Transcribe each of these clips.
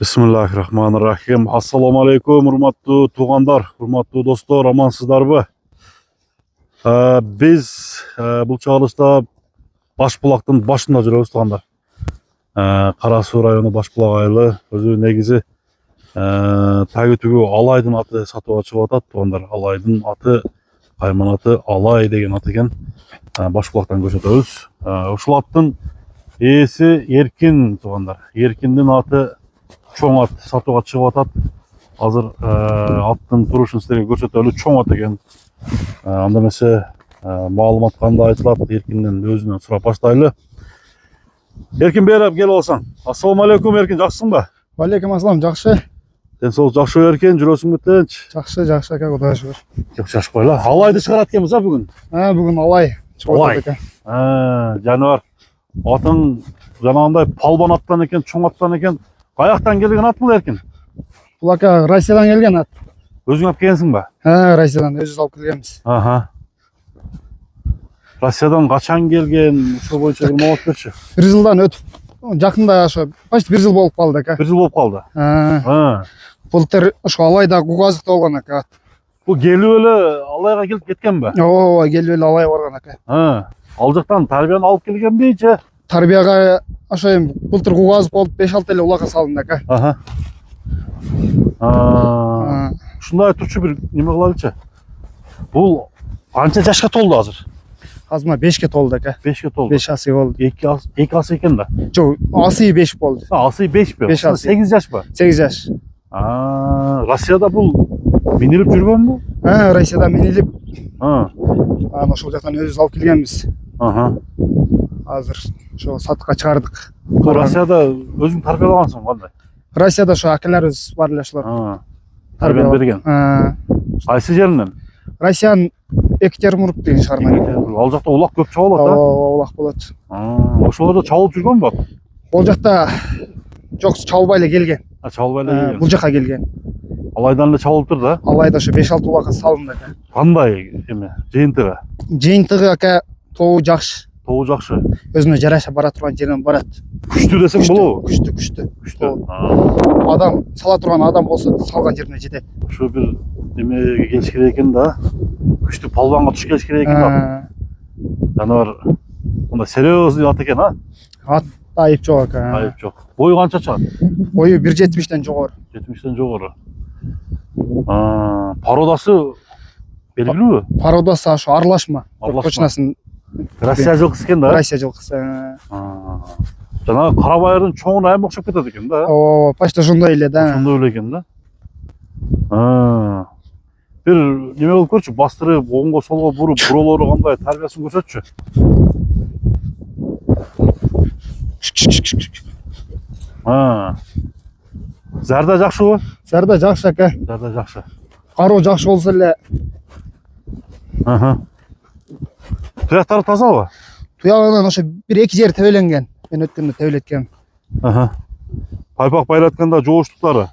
Bismillahirrahmanirrahim. Assalamu alaikum, hurmatlı tuğanдар, hurmatlı dostlar, amansızlarбы? Biz bu çağrışta Başbulaqtın başında жүрөбүz, tuğanдар. Карасуу району Başbulaq айылы, өзү негизи тагы түгү Алайдын аты сатууга чыгып атат, туғандар. Алайдын аты, кайман аты Алай деген ат экен. Başbulaqтан көрсөтөбүз. Ушул аттын ээси Эркин, туғандар. Эркиндин аты чоң ат сатууга чыгып атат. Азыр аттын турушун силерге көрсөтөлү. Чоң ат экен. Анда эмесе маалымат кандай айтылат, Эркинден өзүнөн сурап баштайлы. Эркин бери келип алсаң. Ассаламу алейкум, Эркин, жакшысыңбы? Алейкум ассалам, жакшы. Сен сол жакшы Эркин, жүрөсүңбү тынч? Жакшы, жакшы ака, Кудайга шүгүр. Жок, шашпайла. Алайды чыгарат экенбиз бүгүн. Бүгүн Алай чыгып атат экен. Жаныбар. Атың жанагындай палбан аттан экен, чоң аттан экен. Каяктан келген ат бул, Эркин? Бул ака Россиядан келген ат. Өзүң алып келгенсиңби? Россиядан өзүбүз алып келгенбиз. Россиядан качан келген? Ошол боюнча бир маалымат берчи. 1 жылдан өтүп, жакында ошо почти 1 жыл болуп калды ака. 1 жыл болуп калды. Былтыр ошо Алайда Кугазыкта болгон ака. Бул келип эле Алайга келип кеткенби? Ооба, келип эле Алайга барган ака. Ал жактан тарбияны алып келгенби же? Тарбияга ошо эми былтыр Кугазык болуп 5-6 эле улакка салынды ака. Ушундай турчу бир неме кылайлычы. Бул канча жашка толду азыр? Азыр 5ке толду ака. 5ке толду. 5 асый болду. 2 асы экен да. Жок, асый 5 болду. Асый 5пи? 8 жашпы? 8 жаш. Россияда бул минилип жүргөнбү? Россияда минилип. Ошол жактан өзүбүз алып келгенбиз. Азыр ошо сатыкка чыгардык. Россияда өзүң тарбиялагансың кандай? Россияда ошо акаларыбыз бар эле ошолор. Тарбия берген. Кайсы жеринен? Россиянын Екатеринбург деген шаарынан. Ал жакта улак көп чабылат, улак болот. Ошолордо чабылып жүргөнбү? Ол жакта жок, чабылбай эле келген. Чабылбай эле келген. Бул жака келген. Алайдан эле чабылыптыр да. Алайда ошо 5-6 улакка салынды ака. Кандай эме? Жыйынтыгы? Жыйынтыгы ака тобу жакшы. Тобу жакшы. Өзүнө жараша бара турган жерден барат. Күчтүү десең болобу? Күчтүү. Адам сала турган адам болсо салган жерине жетет. Ошо бир немеге келиш керек экен да. Күчтүү палбанга туш келиш керек экен да. Жаныбар мындай серьезный ат экен, Ат айып жок ака. Айып жок. Бою канча чыгат? Бою 1,70ден жогору. 70ден жогору. Породасы белгилүүбү? Породасы ошо аралашма. Точносын Россия жылкысы экен да. Россия жылкысы. Жанагы кара байырдын чоңуна айым окшоп кетет экен да. Ооба, почти ошондой эле да. Ошондой эле экен да. Бир неме болуп көрчү, бастырып, оңго солго буруп, буролору кандай тарбиясын көрсөтчү. Зарда жакшыбы? Зарда жакшы ака. Зарда жакшы. Кароо жакшы болсо эле. Туяктары тазабы? Туягынан ошо 1-2 жер тебеленген. Мен өткөндө тебелеткем. Пайпак байратканда жооштуктары?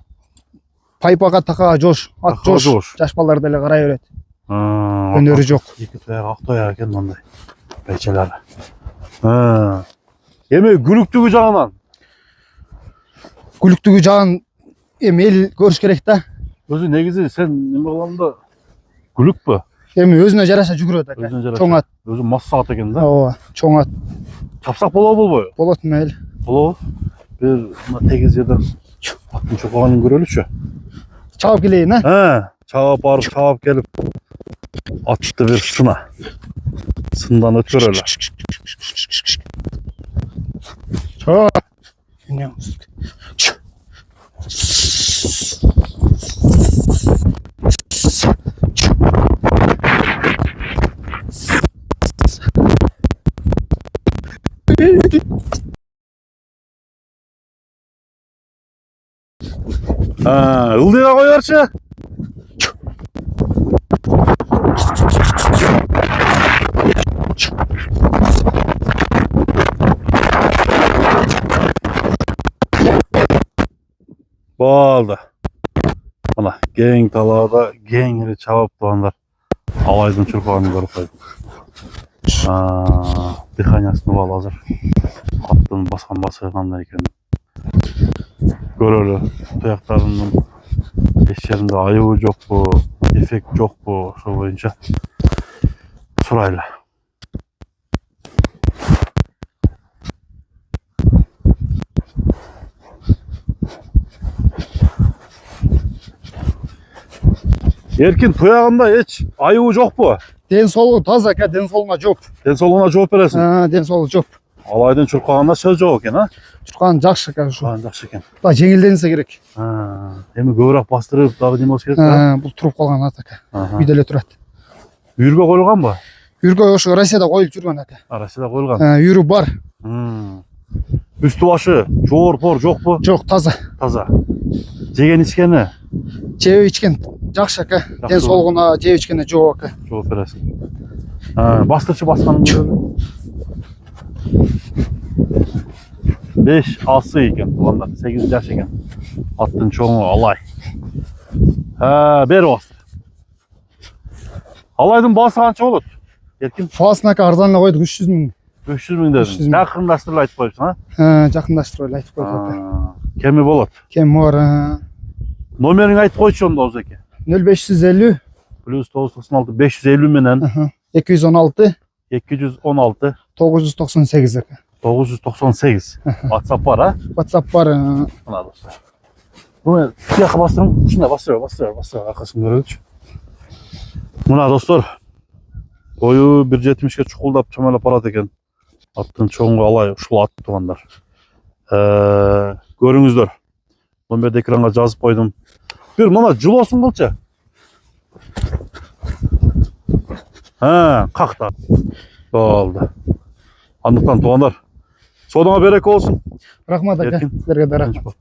Пайпага такага жош, ат жош. Жаш балдар деле карай берет. Өнөрү жок. Эки туяк ак туяк экен мындай. Байчалары. Эми күлүктүгү жагынан? Күлүктүгү жагын эми эл көрүш керек да. Өзү негизи сен неме кылганда күлүкпү? Эми өзүнө жараша жүгүрөт ака. Чоң ат. Өзү масса ат экен да. Ооба, чоң ат. Чапсак болобу болбойбу? Болот мейли. Болобу? Бир мына тегиз жерден аттын чокоганын көрөлүчү. Чабып келейин, Чабып барып, чабып келип атты бир сына. Сындан өткөрөлү. Чо. Ылдыйга кой берчи. Болду. Мына кең талаада кеңири чабып тугандар. Алайдын чурканын көрүп койдук. Дыханиясын ал азыр. Аттын басқан басы қандай екен көрөлү. tuyaklarının eşlerinde ayığı yok bu, efekt yok bu, şu boyunca surayla. Erkin tuyağında hiç ayığı yok bu. Den solu taza ka, den soluna job. Sen soluna cevap veresin. Den solu job. Alaydın çurkağında söz yok eken ha. Çurkan jakşı ka şu. Kayan жақсы екен. Da жеңилденсе керек. Эми көбүрөөк бастырып дагы неме болуш керек да. Бул туруп калган ата ка. Аха. Үйдө эле турат. Үйүргө коюлганбы? Үйргө ошо Россияда коюп жүргөн ата. Россияда коюлган. Үйрү бар. Үстү башы жоор пор жокпу? Жок, таза. Таза. Жеген ичкени Жеп ичкен жакшы ка. Den солугуна жеп ичкене жок ка. жооп бересиң. Бастырчы басканын көрөлү. 5 асы екен туғандар, 8 жаш екен. Аттың чоңы Алай. Бері бастыр. Алайдың басы қанша болады? Еркін Фасына ка арзанына койдук 300 миң. 300 000 дедім. 300 000. Жақындаштырып айтып қойыпсың, а? Жакындаштырып эле айтып койдук ата. Кеми болады? Кем бар? Номерин айтып койчу онда Озеке. 0550 Плюс 996 550 менен 216 216 998 aka. 998. WhatsApp бар, а? WhatsApp бар. Мына достар. Bunu siyah bastırın, şuna bastır, arkasını görüyoruz. Mına dostlar, boyu 1.70'e çukuldap çömelep arat eken. Attın çoğunluğu alay, uşul at tuğanlar. Görüңүздөр. Ben bir de ekrana жазып koydum. Bir mına jыл olsun kılça. Kalktı. Oldu. Andıktan tuğanlar. Sodana berek olsun. Рахмат aka. Erkin. Sizlerге de рахмат.